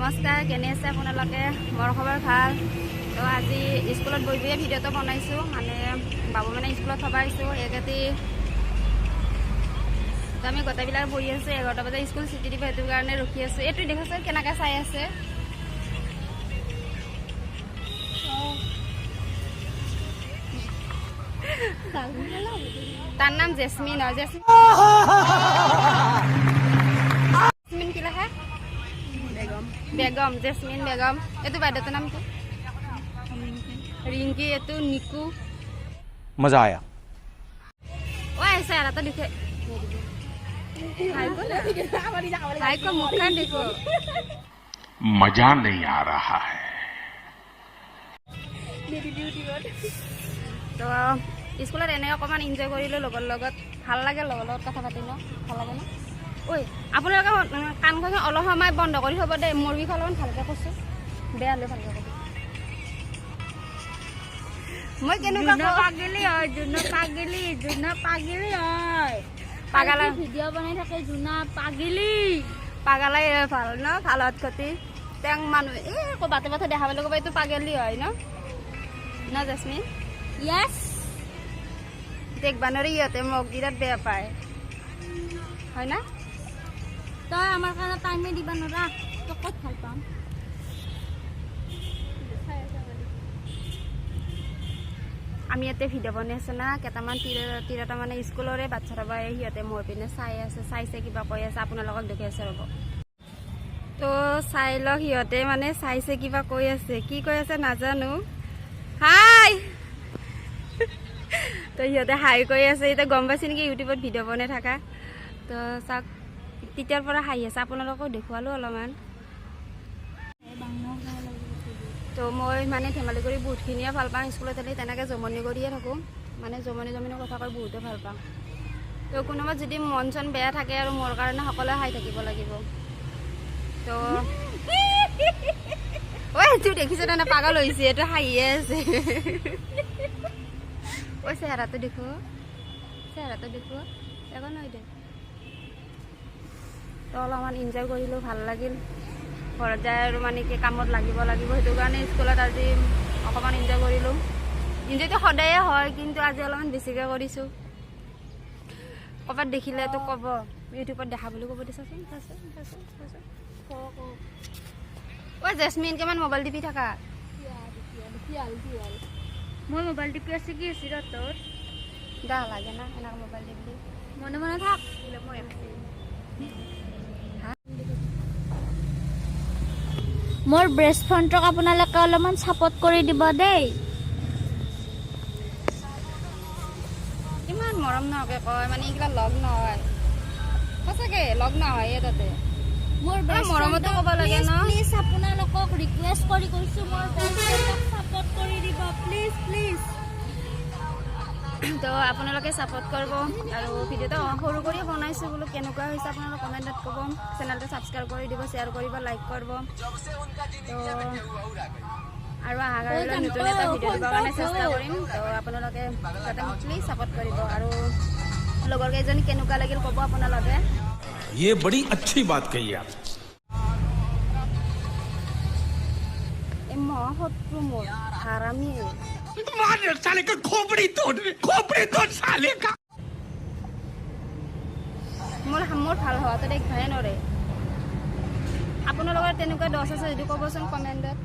নমস্কাৰ, কেনে আছে আপোনালোকে? মোৰ খবৰ ভাল। তো আজি স্কুলত বহি বহিয়ে ভিডিঅ'টো বনাইছোঁ, মানে বাবু মানে স্কুলত থব আহিছোঁ। একেটি তো আমি গোটেইবিলাক বহি আছোঁ, 11টা বজাত স্কুল ছুটি দিব, সেইটো কাৰণে ৰখি আছোঁ। এইটো দেখিছে কেনেকৈ চাই আছে। তাৰ নাম জেচমিন হয়। জেচমিন কি লাহে? বেগম, জেচমিন বেগম। এইটো বাইদেউটোৰ নাম কি? ৰিংকি। এইটো নিকু। मजा आया। ও আহিছে আৰু এটা দেখে हाय को मुखा देखो। मजा नहीं आ रहा है। তো স্কুলত এনে অকণমান এনজয় কৰিলোঁ লগৰ লগত। ভাল লাগে লগৰ লগত কথা পাতি ন, ভাল লাগে ন? ঐ আপোনালোকে কাণখন অলপ সময় বন্ধ কৰি থ'ব দেই, মোৰ বিষয়ে অলপমান ভালকৈ কৈছোঁ, বেয়া হ'লে ভালকৈ ক'ব। মই কেনেকুৱা পাগলি হয়, পাগলি হয়। পাগালা ভিডিঅ' বনাই থাকে জোনা পাগলি। পাগালাই ভাল ন, ভালত ক্ষতি তেওঁ মানুহ বাটে বাটে দেখা পালে ক'ব এইটো পাগলি হয় ন, ন জেচমিন? য়েছ। দেখবা নোৱাৰি, ইহঁতে মোক বিৰাট বেয়া পায়, হয় না? তই আমাৰ কাৰণে টাইমে দিবা নোৱাৰা, তই ক'ত ভাল পাম। আমি ইয়াতে ভিডিঅ' বনাই আছোঁ না, কেইটামান তিৰোতা মানে স্কুলৰে বাচ্ছা ৰ'বা, সিহঁতে মোৰ পিনে চাইছে কিবা কৈ আছে, আপোনালোকক দেখি আছে ৰ'ব। তো চাই লওক, সিহঁতে মানে চাইছে কিবা কৈ আছে, কি কৈ আছে নাজানো। হাই তো সিহঁতে হাই কৈ আছে, এতিয়া গম পাইছে নেকি ইউটিউবত ভিডিঅ' বনাই থাকা। তো চাওক, তেতিয়াৰ পৰা হাঁহি আছে, আপোনালোকক দেখুৱালোঁ অলপমান। তো মই মানে ধেমালি কৰি বহুতখিনিয়ে ভাল পাওঁ, স্কুলত হ'লে তেনেকৈ জমনি কৰিয়ে থাকোঁ, মানে জমনি কথা কৈ বহুতে ভাল পাওঁ। তো কোনোবা যদি মন চন বেয়া থাকে আৰু মোৰ কাৰণে সকলোৱে হাঁহি থাকিব লাগিব। তো ঐ এইটো দেখিছে না, পাগল হৈছে, এইটো হাঁহিয়ে আছে। ঐ চেহেৰাটো দেখো, একো নহয় দে। তো অলপমান এনজয় কৰিলোঁ, ভাল লাগিল। ঘৰত যায় আৰু মানে কি কামত লাগিব, সেইটো কাৰণে স্কুলত আজি অকণমান এনজয় কৰিলোঁ। এনজয়টো সদায়ে হয়, কিন্তু আজি অলপমান বেছিকৈ কৰিছোঁ। ক'ৰবাত দেখিলেতো ক'ব, ইউটিউবত দেখা বুলি ক'ব দিছাচোন। ঐ জেচমিন, কিমান মোবাইল টিপি থাকা? মই মোবাইল টিপি আছোঁ, কি হৈছে তোৰ? বেয়া লাগে না এনেকৈ মোবাইল টিপি? মনে মনে থাক। মই মোৰ বেষ্ট ফ্ৰেণ্ডক আপোনালোকে অলপমান ছাপোৰ্ট কৰি দিব দেই। ইমান মৰম নহকে কয়, মানে এইগিলা লগ নহয়, সঁচাকে লগ নহয় তাতে। মোৰ মৰমতো ক'ব লাগে ন। প্লিজ আপোনালোকক ৰিকুৱেষ্ট কৰি কৈছোঁ, মোৰ বেষ্ট ফ্ৰেণ্ডক ছাপোৰ্ট কৰি দিব প্লিজ। তো আপোনালোকে ছাপোৰ্ট কৰিব, আৰু ভিডিঅ'টো সৰু কৰিয়ে বনাইছোঁ বোলো, কেনেকুৱা হৈছে আপোনালোকে কমেণ্টত ক'ব। চেনেলটো ছাবস্ক্ৰাইব কৰি দিব, শ্বেয়াৰ কৰিব, লাইক কৰিব। তো আৰু অহাকালিলৈ নতুন এটা ভিডিঅ' দিবৰ কাৰণে চেষ্টা কৰিম। তো আপোনালোকে যাতে মোক প্লিজ ছাপোৰ্ট কৰিব, আৰু লগৰ কেইজনী কেনেকুৱা লাগিল ক'ব আপোনালোকে। ये बड़ी अच्छी बात कही आप। এই শত্ৰু মোৰ হাৰামি। साले का खोपड़ी तोड़ साले का। মোৰ ভাল হোৱাটো দেখিবহে নোৱাৰে। আপোনালোকৰ তেনেকুৱা দহ আছে যদি ক'বচোন কমেণ্টত।